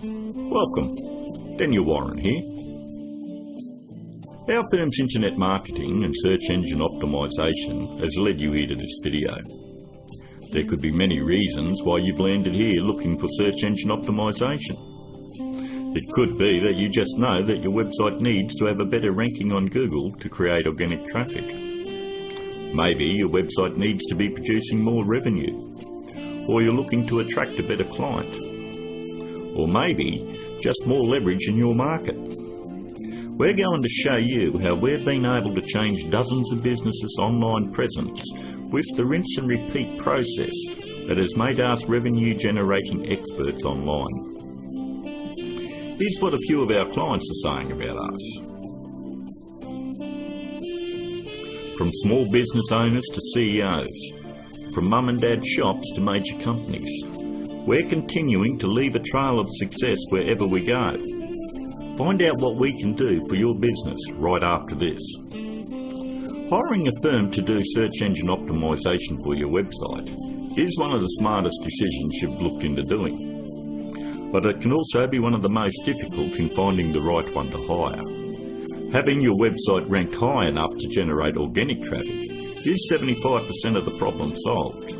Welcome, Daniel Warren here. Our firm's internet marketing and search engine optimisation has led you here to this video. There could be many reasons why you've landed here looking for search engine optimisation. It could be that you just know that your website needs to have a better ranking on Google to create organic traffic. Maybe your website needs to be producing more revenue, or you're looking to attract a better client, or maybe just more leverage in your market. We're going to show you how we've been able to change dozens of businesses' online presence with the rinse and repeat process that has made us revenue generating experts online. Here's what a few of our clients are saying about us. From small business owners to CEOs, from mum and dad shops to major companies, we're continuing to leave a trail of success wherever we go. Find out what we can do for your business right after this. Hiring a firm to do search engine optimisation for your website is one of the smartest decisions you've looked into doing. But it can also be one of the most difficult in finding the right one to hire. Having your website rank high enough to generate organic traffic is 75% of the problem solved.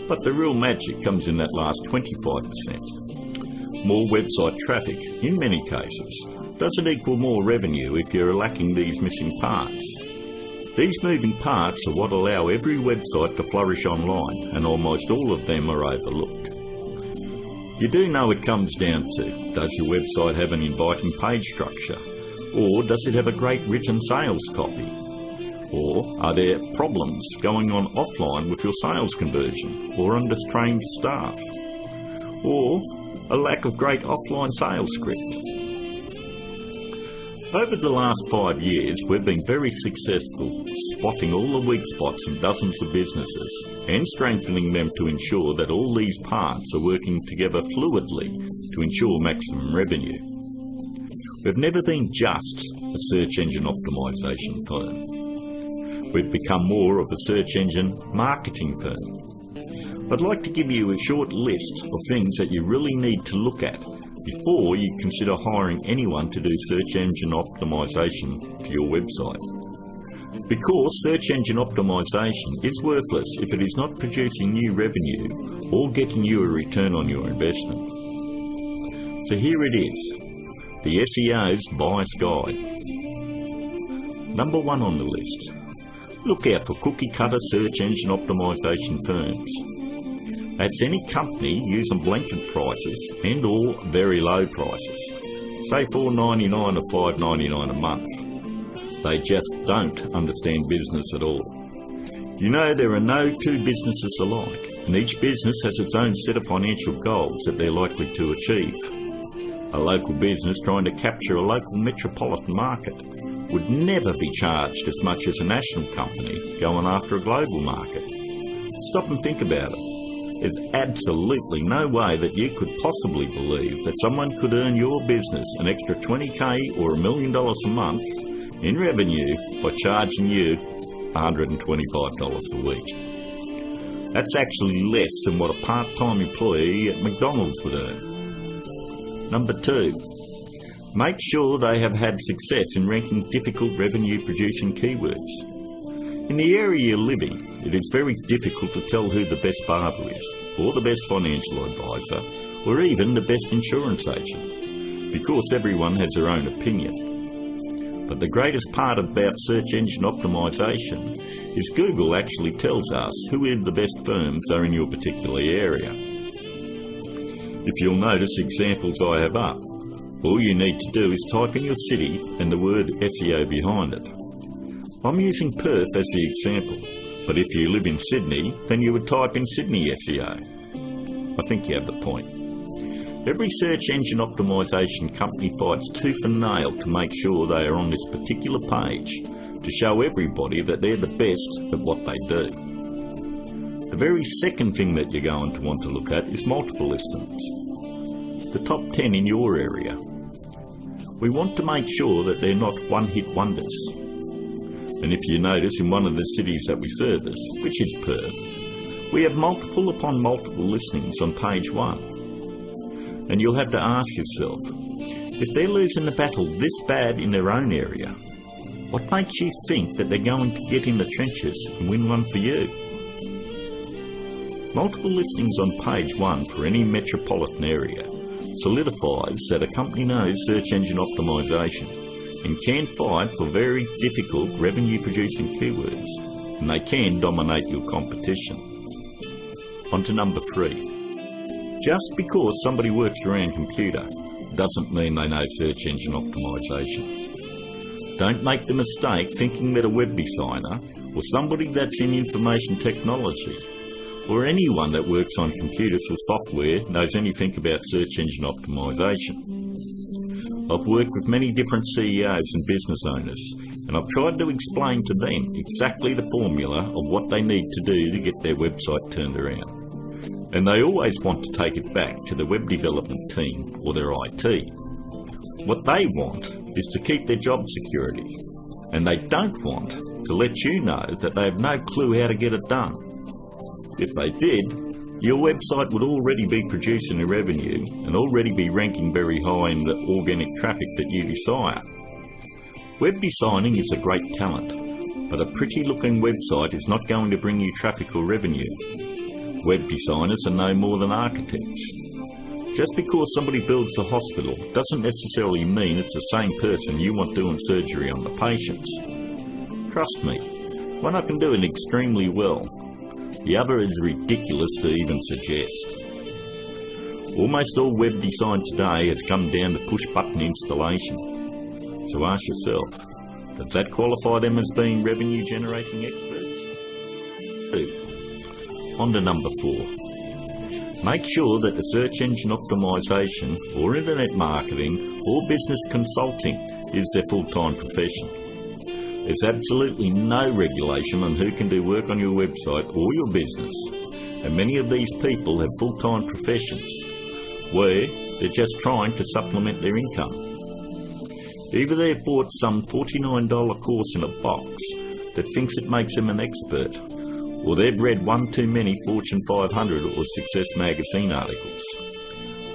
But the real magic comes in that last 25%. More website traffic, in many cases, doesn't equal more revenue if you're lacking these missing parts. These moving parts are what allow every website to flourish online, and almost all of them are overlooked. You do know it comes down to, does your website have an inviting page structure? Or does it have a great written sales copy? Or are there problems going on offline with your sales conversion or undertrained staff? Or a lack of great offline sales script? Over the last 5 years, we've been very successful spotting all the weak spots in dozens of businesses and strengthening them to ensure that all these parts are working together fluidly to ensure maximum revenue. We've never been just a search engine optimisation firm. We've become more of a search engine marketing firm. I'd like to give you a short list of things that you really need to look at before you consider hiring anyone to do search engine optimisation for your website. Because search engine optimisation is worthless if it is not producing new revenue or getting you a return on your investment. So here it is, the SEO's Buyer's Guide. Number 1 on the list. Look out for cookie-cutter search engine optimisation firms. That's any company using blanket prices and or very low prices, say $4.99 or $5.99 a month. They just don't understand business at all. You know, there are no two businesses alike, and each business has its own set of financial goals that they're likely to achieve. A local business trying to capture a local metropolitan market would never be charged as much as a national company going after a global market. Stop and think about it. There's absolutely no way that you could possibly believe that someone could earn your business an extra $20,000 or $1 million a month in revenue by charging you $125 a week. That's actually less than what a part-time employee at McDonald's would earn. Number 2, make sure they have had success in ranking difficult revenue-producing keywords. In the area you're living, it is very difficult to tell who the best barber is, or the best financial advisor, or even the best insurance agent, because everyone has their own opinion. But the greatest part about search engine optimisation is Google actually tells us who the best firms are in your particular area. If you'll notice examples I have up, all you need to do is type in your city and the word SEO behind it. I'm using Perth as the example, but if you live in Sydney, then you would type in Sydney SEO. I think you have the point. Every search engine optimisation company fights tooth and nail to make sure they are on this particular page to show everybody that they're the best at what they do. The very second thing that you're going to want to look at is multiple listings. The top 10 in your area. We want to make sure that they're not one-hit wonders. And if you notice, in one of the cities that we service, which is Perth, we have multiple upon multiple listings on page 1. And you'll have to ask yourself, if they're losing the battle this bad in their own area, what makes you think that they're going to get in the trenches and win one for you? Multiple listings on page 1 for any metropolitan area solidifies that a company knows search engine optimisation and can fight for very difficult revenue-producing keywords, and they can dominate your competition. On to number 3. Just because somebody works around computer doesn't mean they know search engine optimisation. Don't make the mistake thinking that a web designer or somebody that's in information technology or anyone that works on computers or software knows anything about search engine optimisation. I've worked with many different CEOs and business owners, and I've tried to explain to them exactly the formula of what they need to do to get their website turned around. And they always want to take it back to the web development team or their IT. What they want is to keep their job security, and they don't want to let you know that they have no clue how to get it done. If they did, your website would already be producing a revenue and already be ranking very high in the organic traffic that you desire. Web designing is a great talent, but a pretty looking website is not going to bring you traffic or revenue. Web designers are no more than architects. Just because somebody builds a hospital doesn't necessarily mean it's the same person you want doing surgery on the patients. Trust me, one I can do it extremely well. The other is ridiculous to even suggest. Almost all web design today has come down to push-button installation. So ask yourself, does that qualify them as being revenue-generating experts? 2. On to number 4. Make sure that the search engine optimisation or internet marketing or business consulting is their full-time profession. There's absolutely no regulation on who can do work on your website or your business, and many of these people have full-time professions where they're just trying to supplement their income. Either they've bought some $49 course in a box that thinks it makes them an expert, or they've read one too many Fortune 500 or Success magazine articles.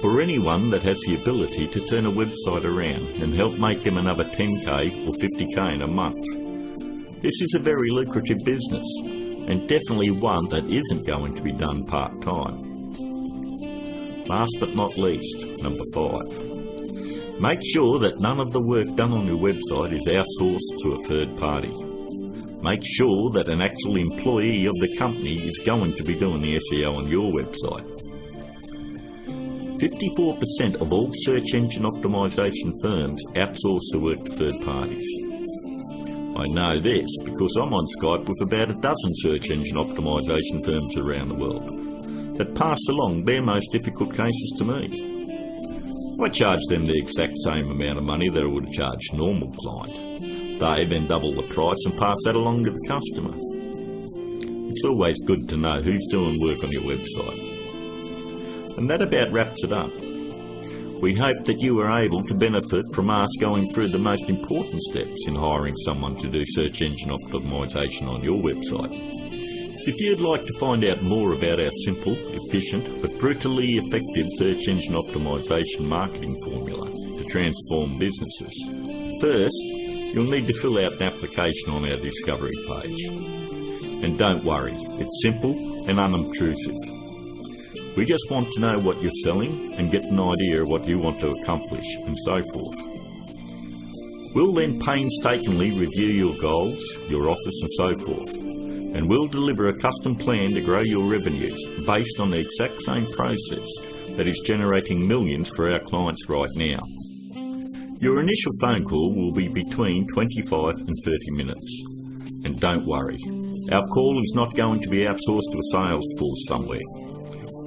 For anyone that has the ability to turn a website around and help make them another 10k or 50k in a month, this is a very lucrative business, and definitely one that isn't going to be done part-time. Last but not least, number 5. Make sure that none of the work done on your website is outsourced to a third party. Make sure that an actual employee of the company is going to be doing the SEO on your website. 54% of all search engine optimisation firms outsource the work to third parties. I know this because I'm on Skype with about a dozen search engine optimisation firms around the world that pass along their most difficult cases to me. I charge them the exact same amount of money that I would charge a normal client. They then double the price and pass that along to the customer. It's always good to know who's doing work on your website. And that about wraps it up. We hope that you are able to benefit from us going through the most important steps in hiring someone to do search engine optimisation on your website. If you'd like to find out more about our simple, efficient but brutally effective search engine optimisation marketing formula to transform businesses, first you'll need to fill out an application on our discovery page. And don't worry, it's simple and unobtrusive. We just want to know what you're selling and get an idea of what you want to accomplish and so forth. We'll then painstakingly review your goals, your offers and so forth, and we'll deliver a custom plan to grow your revenues based on the exact same process that is generating millions for our clients right now. Your initial phone call will be between 25 and 30 minutes. And don't worry, our call is not going to be outsourced to a sales force somewhere.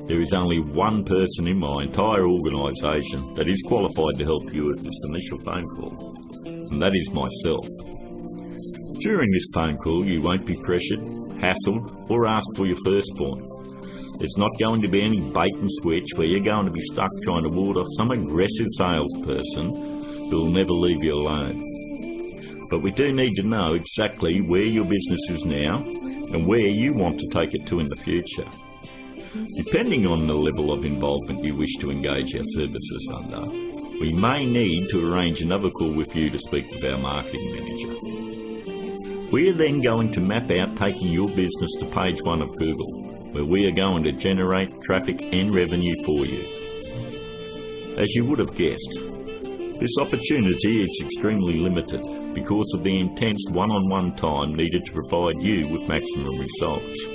There is only one person in my entire organisation that is qualified to help you with this initial phone call, and that is myself. During this phone call you won't be pressured, hassled or asked for your firstborn. There's not going to be any bait and switch where you're going to be stuck trying to ward off some aggressive salesperson who will never leave you alone. But we do need to know exactly where your business is now and where you want to take it to in the future. Depending on the level of involvement you wish to engage our services under, we may need to arrange another call with you to speak with our marketing manager. We are then going to map out taking your business to page 1 of Google, where we are going to generate traffic and revenue for you. As you would have guessed, this opportunity is extremely limited because of the intense one-on-one time needed to provide you with maximum results.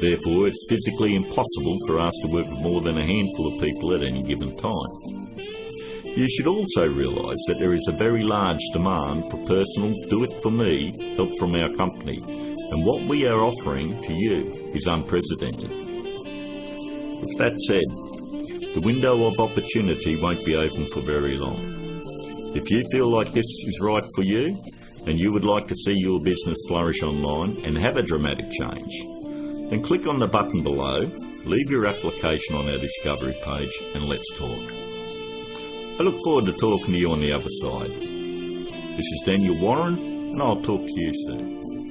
Therefore, it's physically impossible for us to work with more than a handful of people at any given time. You should also realise that there is a very large demand for personal do-it-for-me help from our company, and what we are offering to you is unprecedented. With that said, the window of opportunity won't be open for very long. If you feel like this is right for you, and you would like to see your business flourish online and have a dramatic change, then click on the button below, leave your application on our discovery page, and let's talk. I look forward to talking to you on the other side. This is Daniel Warren, and I'll talk to you soon.